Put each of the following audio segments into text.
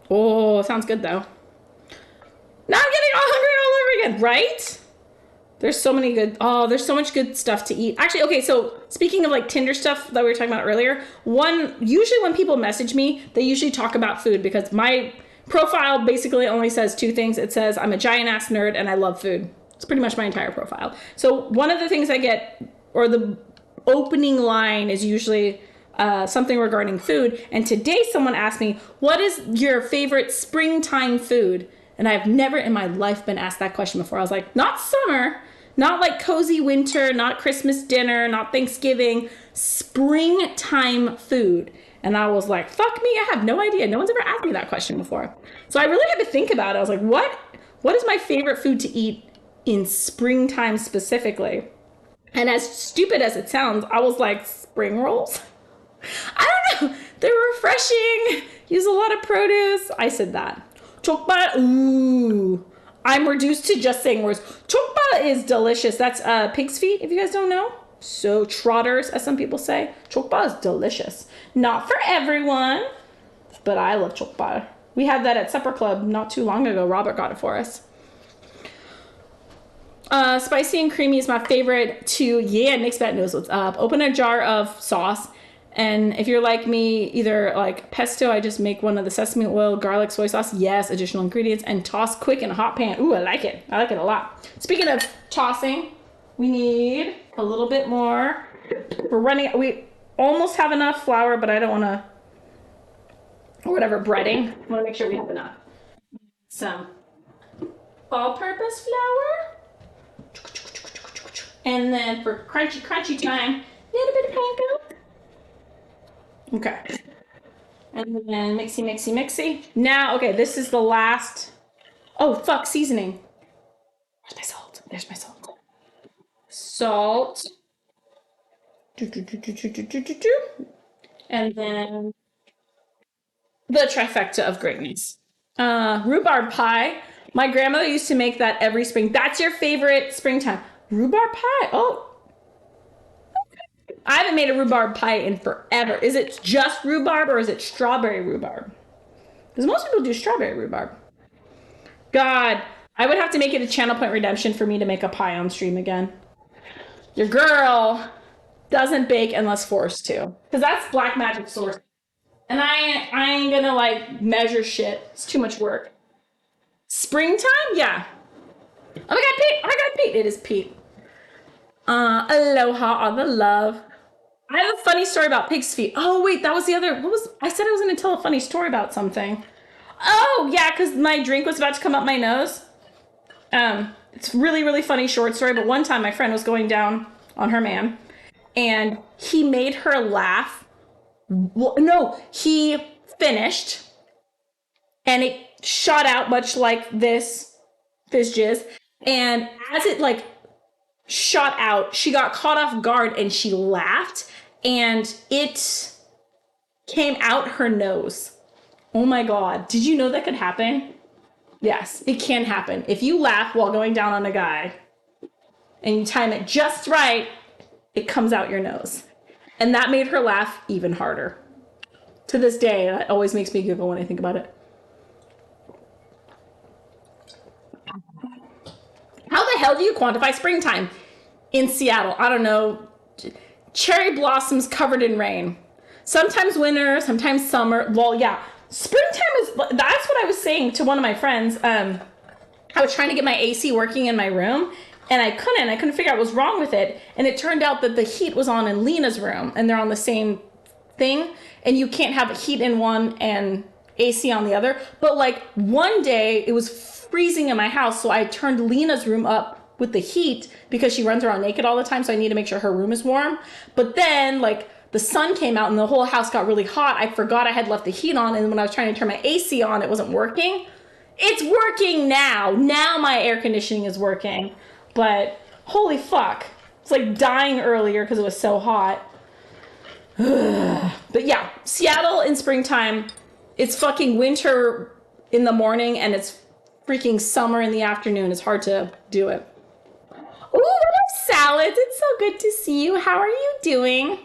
Oh, sounds good though. Now I'm getting all hungry all over again, right? There's so many good. Oh, there's so much good stuff to eat. Actually, okay. So speaking of like Tinder stuff that we were talking about earlier, usually when people message me, they usually talk about food because my profile basically only says two things. It says I'm a giant ass nerd and I love food. It's pretty much my entire profile. So one of the things I get, or the opening line, is usually something regarding food. And today someone asked me, "What is your favorite springtime food?" And I've never in my life been asked that question before. I was like, not summer, not like cozy winter, not Christmas dinner, not Thanksgiving, springtime food. And I was like, fuck me, I have no idea. No one's ever asked me that question before. So I really had to think about it. I was like, what is my favorite food to eat in springtime specifically? And as stupid as it sounds, I was like, spring rolls? I don't know. They're refreshing, use a lot of produce. I said that. Chokbal, ooh. I'm reduced to just saying words. Chokbal is delicious. That's pig's feet, if you guys don't know. So trotters, as some people say. Chokbal is delicious. Not for everyone, but I love chokbal. We had that at Supper Club not too long ago. Robert got it for us. Spicy and creamy is my favorite too. Yeah, Nick's Bet knows what's up. Open a jar of sauce. And if you're like me, either like pesto, I just make one of the sesame oil, garlic, soy sauce. Yes, additional ingredients, and toss quick in a hot pan. Ooh, I like it. I like it a lot. Speaking of tossing, we need a little bit more. We almost have enough flour, but I don't want to, or whatever, breading. I want to make sure we have enough. Some all-purpose flour. And then for crunchy time, a little bit of panko. Okay. And then mixy. Now, okay, this is the last. Oh, fuck, seasoning. Where's my salt? There's my salt. Salt. And then the trifecta of greatness. Rhubarb pie. My grandmother used to make that every spring. That's your favorite springtime. Rhubarb pie? Oh, I haven't made a rhubarb pie in forever. Is it just rhubarb or is it strawberry rhubarb? Because most people do strawberry rhubarb. God, I would have to make it a channel point redemption for me to make a pie on stream again. Your girl doesn't bake unless forced to. Because that's black magic source. And I ain't gonna like measure shit. It's too much work. Springtime? Yeah. Oh my god, Pete! Oh my god, Pete! It is Pete. Aloha, all the love. I have a funny story about pig's feet. Oh wait, that was the other. What was I said I was gonna tell a funny story about something. Oh yeah, because my drink was about to come up my nose. It's really, really funny short story, but one time my friend was going down on her man and he made her laugh. Well, no, he finished and it shot out much like this jizz. And as it like shot out, she got caught off guard and she laughed and it came out her nose. Oh my God. Did you know that could happen? Yes, it can happen. If you laugh while going down on a guy and you time it just right, it comes out your nose. And that made her laugh even harder. To this day, it always makes me giggle when I think about it. How the hell do you quantify springtime in Seattle? I don't know. Cherry blossoms covered in rain. Sometimes winter, sometimes summer. Well, yeah. Springtime is, that's what I was saying to one of my friends. I was trying to get my AC working in my room and I couldn't figure out what was wrong with it. And it turned out that the heat was on in Lena's room and they're on the same thing. And you can't have heat in one and AC on the other. But like one day it was freezing in my house. So I turned Lena's room up with the heat because she runs around naked all the time. So I need to make sure her room is warm. But then like the sun came out and the whole house got really hot. I forgot I had left the heat on. And when I was trying to turn my AC on, it wasn't working. It's working now. Now my air conditioning is working. But holy fuck. It's like dying earlier because it was so hot. But yeah, Seattle in springtime, it's fucking winter in the morning and it's freaking summer in the afternoon. It's hard to do it. Ooh, what are salads? It's so good to see you. How are you doing?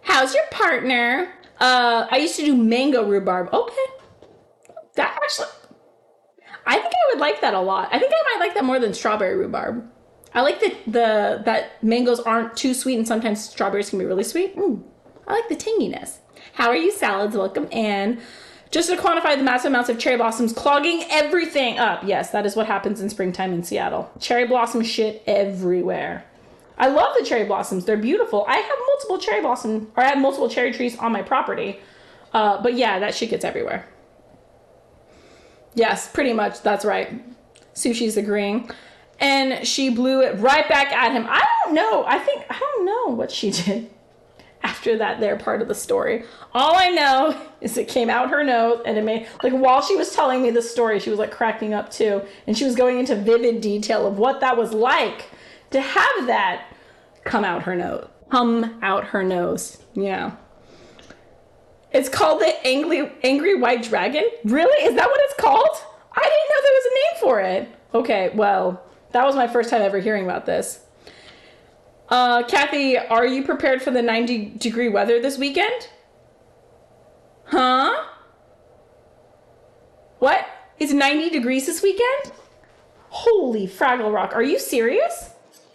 How's your partner? I used to do mango rhubarb. Okay. That like that a lot. I think I might like that more than strawberry rhubarb. I like that mangoes aren't too sweet, and sometimes strawberries can be really sweet. I like the tanginess. How are you, salads? Welcome in. Just to quantify the massive amounts of cherry blossoms clogging everything up. Yes, that is what happens in springtime in Seattle. Cherry blossom shit everywhere. I love the cherry blossoms. They're beautiful. I have multiple cherry blossom, or I have multiple cherry trees on my property. But yeah, that shit gets everywhere. Yes, pretty much. That's right. Sushi's agreeing. And she blew it right back at him. I don't know. I don't know what she did after that there part of the story. All I know is it came out her nose, and it made, like, while she was telling me the story, she was like cracking up too. And she was going into vivid detail of what that was like to have that come out her nose. Come out her nose. Yeah. It's called the Angry White Dragon? Really? Is that what it's called? I didn't know there was a name for it. Okay, well, that was my first time ever hearing about this. Kathy, are you prepared for the 90-degree weather this weekend? Huh? What? It's 90 degrees this weekend? Holy Fraggle Rock. Are you serious?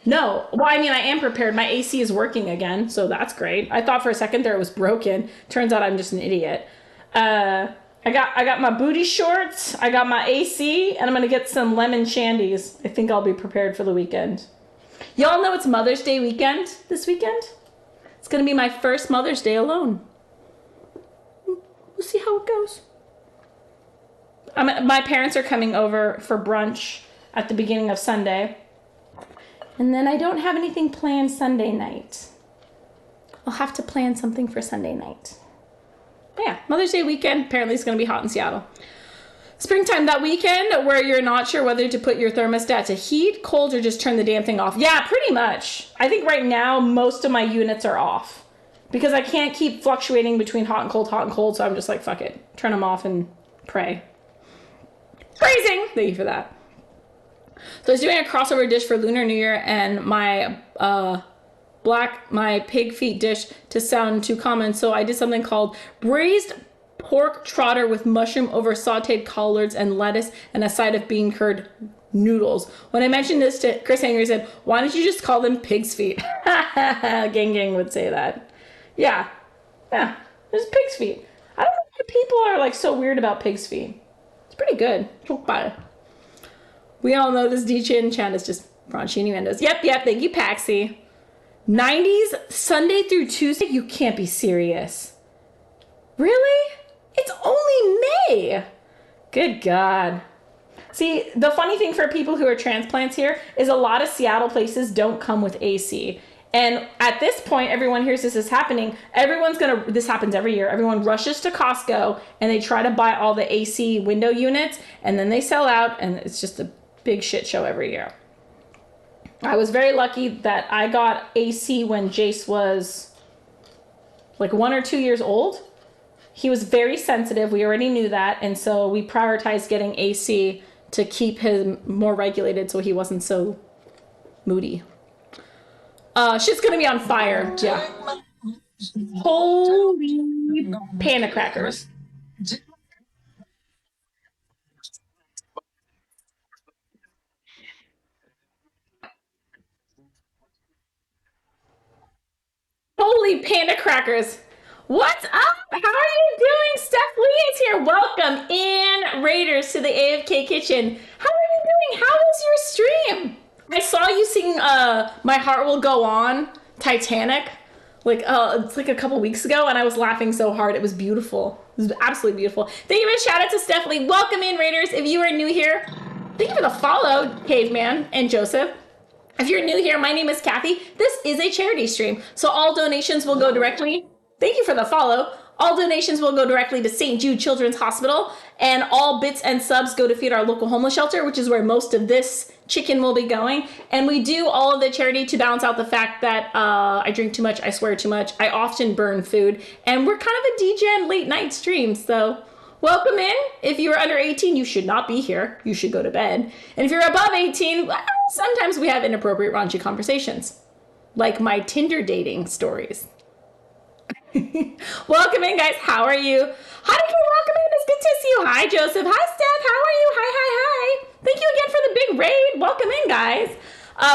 No. Well, I mean, I am prepared. My AC is working again, so that's great. I thought for a second there it was broken. Turns out I'm just an idiot. I got my booty shorts, I got my AC, and I'm gonna get some lemon shandies. I think I'll be prepared for the weekend. Y'all know it's Mother's Day weekend this weekend? It's gonna be my first Mother's Day alone. We'll see how it goes. My parents are coming over for brunch at the beginning of Sunday. And then I don't have anything planned Sunday night. I'll have to plan something for Sunday night. But yeah, Mother's Day weekend. Apparently it's going to be hot in Seattle. Springtime, that weekend where you're not sure whether to put your thermostat to heat, cold, or just turn the damn thing off. Yeah, pretty much. I think right now most of my units are off because I can't keep fluctuating between hot and cold. So I'm just like, fuck it. Turn them off and pray. Phrasing. Thank you for that. So I was doing a crossover dish for Lunar New Year, and my pig feet dish to sound too common. So I did something called braised pork trotter with mushroom over sauteed collards and lettuce and a side of bean curd noodles. When I mentioned this to Chris Hanger, he said, why don't you just call them pig's feet? Gang would say that. Yeah, there's pig's feet. I don't know why people are like so weird about pig's feet. It's pretty good. Bye. We all know this DJ in chat is just raunchy innuendos. Yep, thank you, Paxi. 90s, Sunday through Tuesday? You can't be serious. Really? It's only May. Good God. See, the funny thing for people who are transplants here is a lot of Seattle places don't come with AC. And at this point, everyone hears this is happening. This happens every year. Everyone rushes to Costco and they try to buy all the AC window units, and then they sell out, and it's just a big shit show every year. I was very lucky that I got AC when Jace was like 1 or 2 years old. He was very sensitive. We already knew that. And so we prioritized getting AC to keep him more regulated so he wasn't so moody. Shit's gonna be on fire. Yeah. Holy panda crackers. Holy panda crackers. What's up? How are you doing? Steph Lee is here. Welcome in, Raiders, to the AFK Kitchen. How are you doing? How was your stream? I saw you sing My Heart Will Go On, Titanic, it's like a couple weeks ago, and I was laughing so hard. It was beautiful. It was absolutely beautiful. Thank you for the shout out to Steph Lee. Welcome in, Raiders. If you are new here, thank you for the follow, Caveman and Joseph. If you're new here, my name is Kathy. This is a charity stream, so all donations will go directly. Thank you for the follow. All donations will go directly to St. Jude Children's Hospital, and all bits and subs go to feed our local homeless shelter, which is where most of this chicken will be going. And we do all of the charity to balance out the fact that I drink too much, I swear too much, I often burn food, and we're kind of a degen late night stream, so welcome in. If you are under 18, you should not be here. You should go to bed. And if you're above 18, well, sometimes we have inappropriate raunchy conversations, like my Tinder dating stories. Welcome in, guys. How are you? Hi, welcome in. It's good to see you. Hi, Joseph. Hi, Steph. How are you? Hi. Thank you again for the big raid. Welcome in, guys.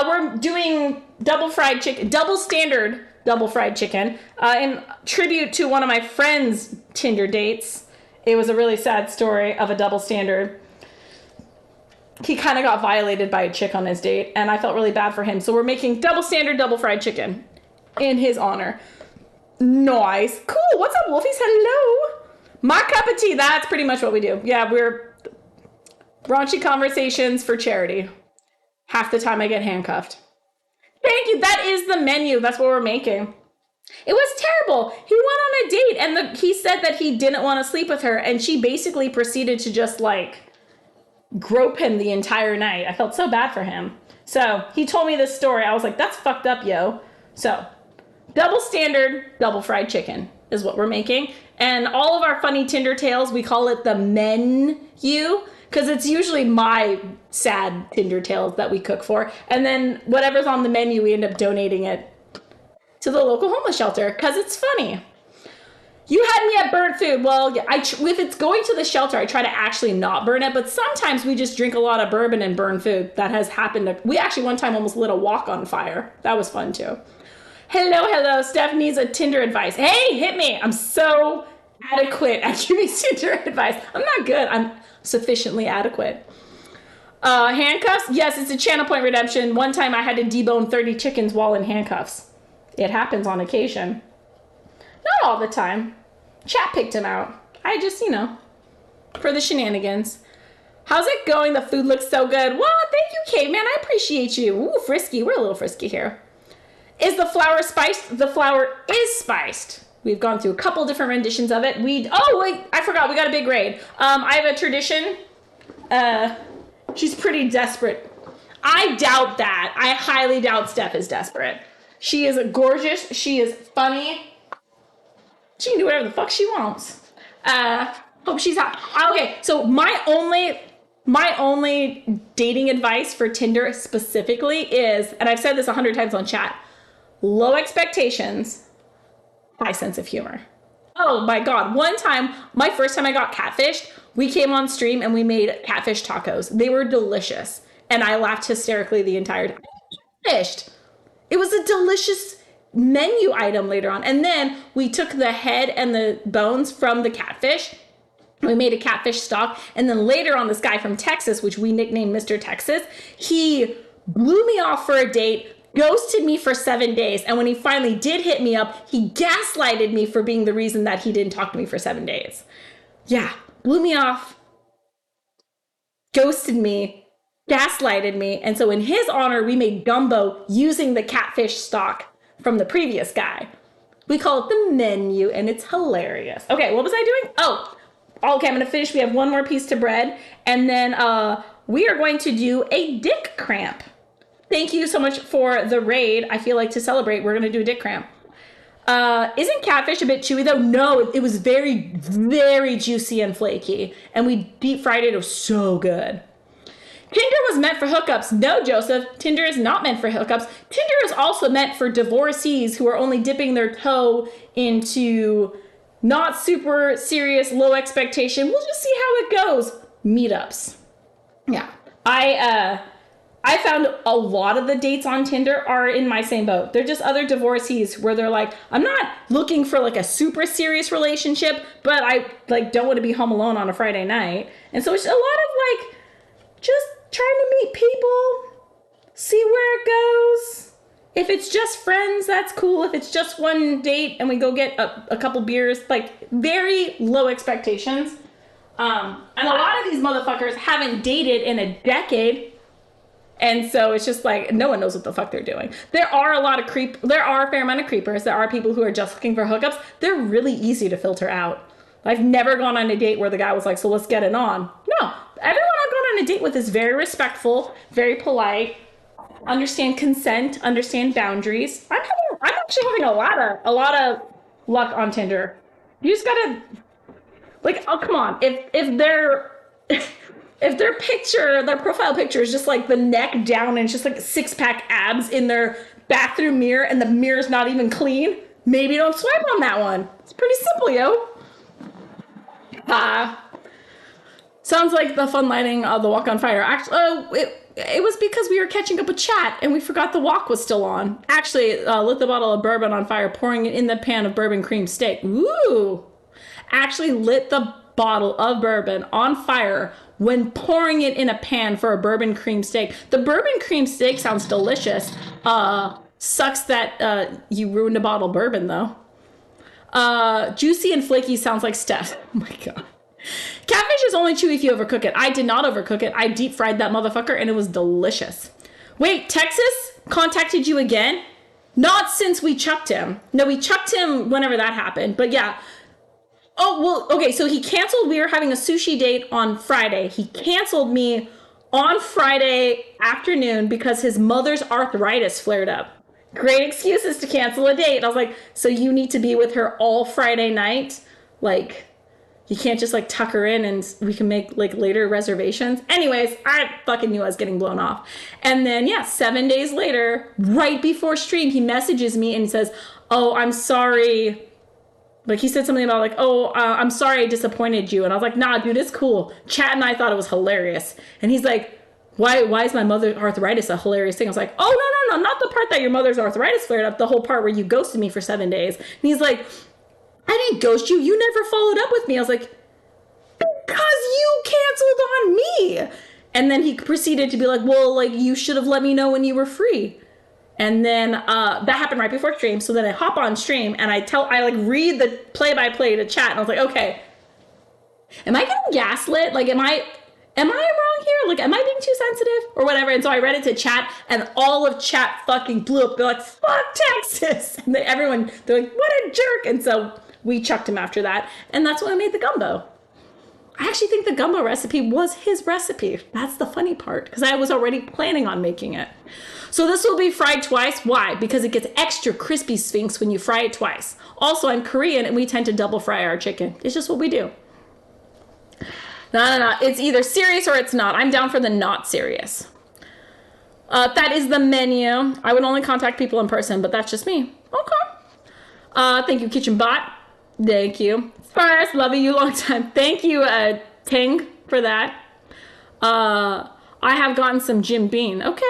We're doing double fried chicken, double standard double fried chicken, in tribute to one of my friend's Tinder dates. It was a really sad story of a double standard. He kind of got violated by a chick on his date, and I felt really bad for him. So we're making double standard double fried chicken in his honor. Nice. Cool. What's up, Wolfies? Hello. My cup of tea. That's pretty much what we do. Yeah, we're raunchy conversations for charity. Half the time I get handcuffed. Thank you. That is the menu. That's what we're making. It was terrible. He went on a date and he said that he didn't want to sleep with her, and she basically proceeded to just like grope him the entire night. I felt so bad for him. So he told me this story. I was like, that's fucked up, yo. So double standard, double fried chicken is what we're making. And all of our funny Tinder tales, we call it the menu, because it's usually my sad Tinder tales that we cook for. And then whatever's on the menu, we end up donating it to the local homeless shelter because it's funny. You had me at burnt food. Well, if it's going to the shelter, I try to actually not burn it. But sometimes we just drink a lot of bourbon and burn food. That has happened. We actually one time almost lit a wok on fire. That was fun too. Hello. Steph needs a Tinder advice. Hey, hit me. I'm so adequate at giving Tinder advice. I'm not good. I'm sufficiently adequate. Handcuffs? Yes, it's a channel point redemption. One time I had to debone 30 chickens while in handcuffs. It happens on occasion. Not all the time. Chat picked him out. I just, for the shenanigans. How's it going? The food looks so good. Well, thank you, Kate, man. I appreciate you. Ooh, frisky. We're a little frisky here. Is the flour spiced? The flour is spiced. We've gone through a couple different renditions of it. Oh, wait, I forgot. We got a big raid. I have a tradition. She's pretty desperate. I doubt that. I highly doubt Steph is desperate. She is gorgeous. She is funny. She can do whatever the fuck she wants. Hope she's hot. Okay, so my only dating advice for Tinder specifically is, and I've said this 100 times on chat, low expectations, high sense of humor. Oh my God. One time, my first time I got catfished, we came on stream and we made catfish tacos. They were delicious. And I laughed hysterically the entire time. Fished. It was a delicious menu item later on. And then we took the head and the bones from the catfish. We made a catfish stock. And then later on, this guy from Texas, which we nicknamed Mr. Texas, he blew me off for a date, ghosted me for 7 days. And when he finally did hit me up, he gaslighted me for being the reason that he didn't talk to me for 7 days. Yeah, blew me off, ghosted me, gaslighted me. And so in his honor, we made gumbo using the catfish stock from the previous guy. We call it the menu, and it's hilarious. Okay, what was I doing? Oh, okay, I'm going to finish. We have one more piece to bread. And then we are going to do a dick cramp. Thank you so much for the raid. I feel like to celebrate, we're going to do a dick cramp. Isn't catfish a bit chewy though? No, it was very, very juicy and flaky. And we deep fried it. It was so good. Tinder was meant for hookups. No, Joseph, Tinder is not meant for hookups. Tinder is also meant for divorcees who are only dipping their toe into not super serious, low expectation. We'll just see how it goes. Meetups. Yeah. I found a lot of the dates on Tinder are in my same boat. They're just other divorcees where they're like, I'm not looking for like a super serious relationship, but I like don't want to be home alone on a Friday night. And so it's a lot of like just trying to meet people, see where it goes. If it's just friends, that's cool. If it's just one date and we go get a couple beers, like very low expectations. And a lot of these motherfuckers haven't dated in a decade. And so it's just like, no one knows what the fuck they're doing. There are a fair amount of creepers. There are people who are just looking for hookups. They're really easy to filter out. I've never gone on a date where the guy was like, so let's get it on. No, everyone I've gone on a date with is very respectful, very polite, understand consent, understand boundaries. I'm actually having a lot of luck on Tinder. You just gotta, like, oh, come on. If their profile picture is just like the neck down and it's just like 6-pack abs in their bathroom mirror and the mirror's not even clean, maybe don't swipe on that one. It's pretty simple, yo. Sounds like the fun lighting of the wok on fire. Actually, it was because we were catching up a chat and we forgot the wok was still on. Actually, lit the bottle of bourbon on fire, pouring it in the pan of bourbon cream steak. Woo! Actually lit the bottle of bourbon on fire when pouring it in a pan for a bourbon cream steak. The bourbon cream steak sounds delicious. Sucks that you ruined a bottle of bourbon though. Juicy and flaky sounds like Steph. Oh my god. Catfish is only chewy if you overcook it. I did not overcook it. I deep fried that motherfucker and it was delicious. Wait, Texas contacted you again? Not since we chucked him. No, we chucked him whenever that happened. But yeah. Oh, well, okay, so he canceled. We were having a sushi date on Friday. He canceled me on Friday afternoon because his mother's arthritis flared up. Great excuses to cancel a date. I was like, so you need to be with her all Friday night? Like, you can't just like tuck her in and we can make like later reservations. Anyways, I fucking knew I was getting blown off. And then yeah, 7 days later, right before stream, he messages me and he says, oh, I'm sorry. Like he said something about like, oh, I'm sorry I disappointed you. And I was like, nah, dude, it's cool. Chat and I thought it was hilarious. And he's like, why is my mother's arthritis a hilarious thing? I was like, oh, no, not the part that your mother's arthritis flared up. The whole part where you ghosted me for 7 days. And he's like, I didn't ghost you. You never followed up with me. I was like, because you canceled on me. And then he proceeded to be like, well, like you should have let me know when you were free. And then that happened right before stream. So then I hop on stream and I like read the play-by-play to chat. And I was like, okay, am I getting gaslit? Like, am I wrong here? Like, am I being too sensitive or whatever? And so I read it to chat and all of chat fucking blew up. They're like, fuck Texas. And they're like, what a jerk. And so we chucked him after that. And that's when I made the gumbo. I actually think the gumbo recipe was his recipe. That's the funny part because I was already planning on making it. So this will be fried twice. Why? Because it gets extra crispy, Sphinx, when you fry it twice. Also, I'm Korean and we tend to double fry our chicken. It's just what we do. No. It's either serious or it's not. I'm down for the not serious. That is the menu. I would only contact people in person, but that's just me. Okay. Thank you, Kitchen Bot. Thank you. First, loving you long time. Thank you, Ting, for that. I have gotten some Jim Beam. Okay.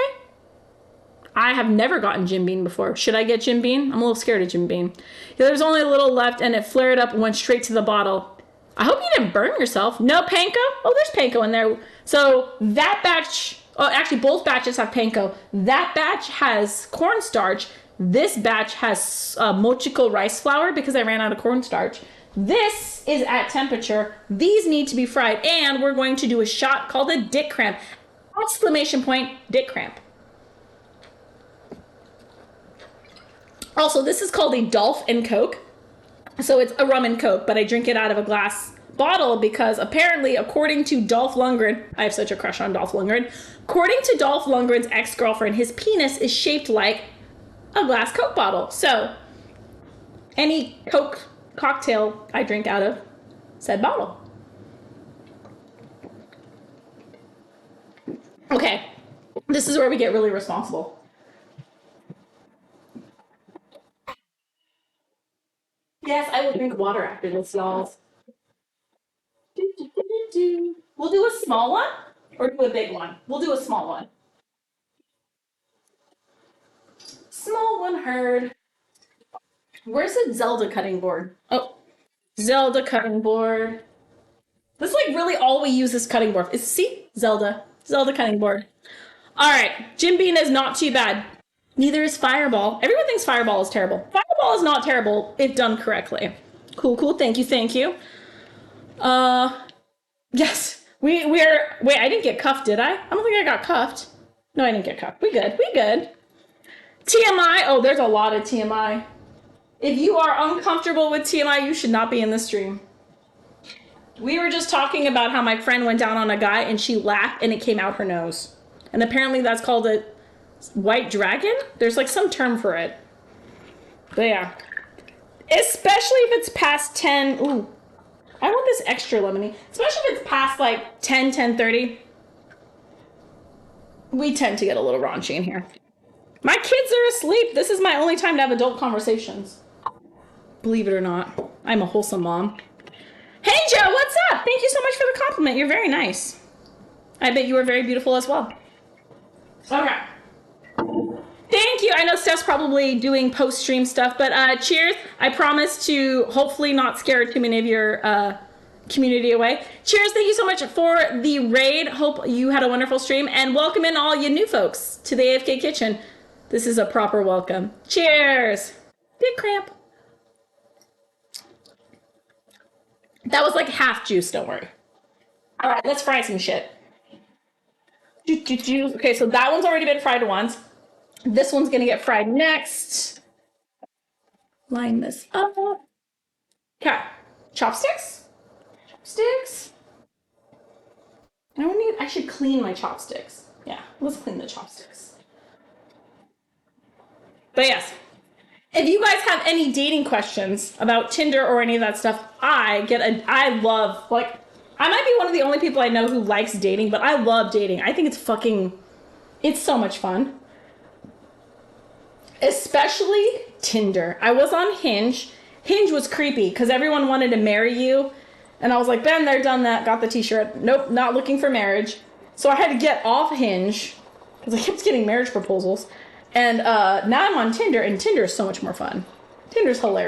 I have never gotten Jim Beam before. Should I get Jim Beam? I'm a little scared of Jim Beam. Yeah, there's only a little left and it flared up and went straight to the bottle. I hope you didn't burn yourself. No panko? Oh, there's panko in there. So that batch, oh, actually both batches have panko. That batch has cornstarch. This batch has mochiko rice flour because I ran out of cornstarch. This is at temperature. These need to be fried. And we're going to do a shot called a dick cramp. Exclamation point, dick cramp. Also, this is called a Dolph and Coke. So it's a rum and Coke, but I drink it out of a glass bottle because apparently, according to Dolph Lundgren, I have such a crush on Dolph Lundgren. According to Dolph Lundgren's ex-girlfriend, his penis is shaped like a glass Coke bottle. So any Coke cocktail I drink out of said bottle. Okay, this is where we get really responsible. Yes, I will drink water after this, y'all. We'll do a small one or do a big one. We'll do a small one. Small one heard. Where's the Zelda cutting board? Oh, Zelda cutting board. This is like really all we use this cutting board. See? Zelda cutting board. All right, Jim Beam is not too bad. Neither is Fireball. Everyone thinks Fireball is terrible. Fireball is not terrible if done correctly. Cool. Thank you. Yes. We're wait, I didn't get cuffed, did I? I don't think I got cuffed. No, I didn't get cuffed. We good. TMI. Oh, there's a lot of TMI. If you are uncomfortable with TMI, you should not be in the stream. We were just talking about how my friend went down on a guy and she laughed and it came out her nose. And apparently that's called a white dragon? There's like some term for it. But yeah. Especially if it's past 10. Ooh. I want this extra lemony. Especially if it's past like 10:30. We tend to get a little raunchy in here. My kids are asleep. This is my only time to have adult conversations. Believe it or not. I'm a wholesome mom. Hey Joe, what's up? Thank you so much for the compliment. You're very nice. I bet you are very beautiful as well. Okay. Thank you. I know Steph's probably doing post stream stuff, but cheers. I promise to hopefully not scare too many of your community away. Cheers. Thank you so much for the raid. Hope you had a wonderful stream, and welcome in all you new folks to the AFK kitchen. This is a proper welcome. Cheers. Big cramp. That was like half juice, don't worry. All right, let's fry some shit. Okay, so that one's already been fried once. This one's gonna get fried next. Line this up. Okay, chopsticks. Chopsticks. I should clean my chopsticks. Yeah, let's clean the chopsticks. But yes, if you guys have any dating questions about Tinder or any of that stuff, I love, like, I might be one of the only people I know who likes dating, but I love dating. I think it's so much fun. Especially Tinder. I was on Hinge. Hinge was creepy because everyone wanted to marry you. And I was like, been there, done that, got the t-shirt. Nope, not looking for marriage. So I had to get off Hinge because I kept getting marriage proposals. And now I'm on Tinder, and Tinder is so much more fun. Tinder's hilarious.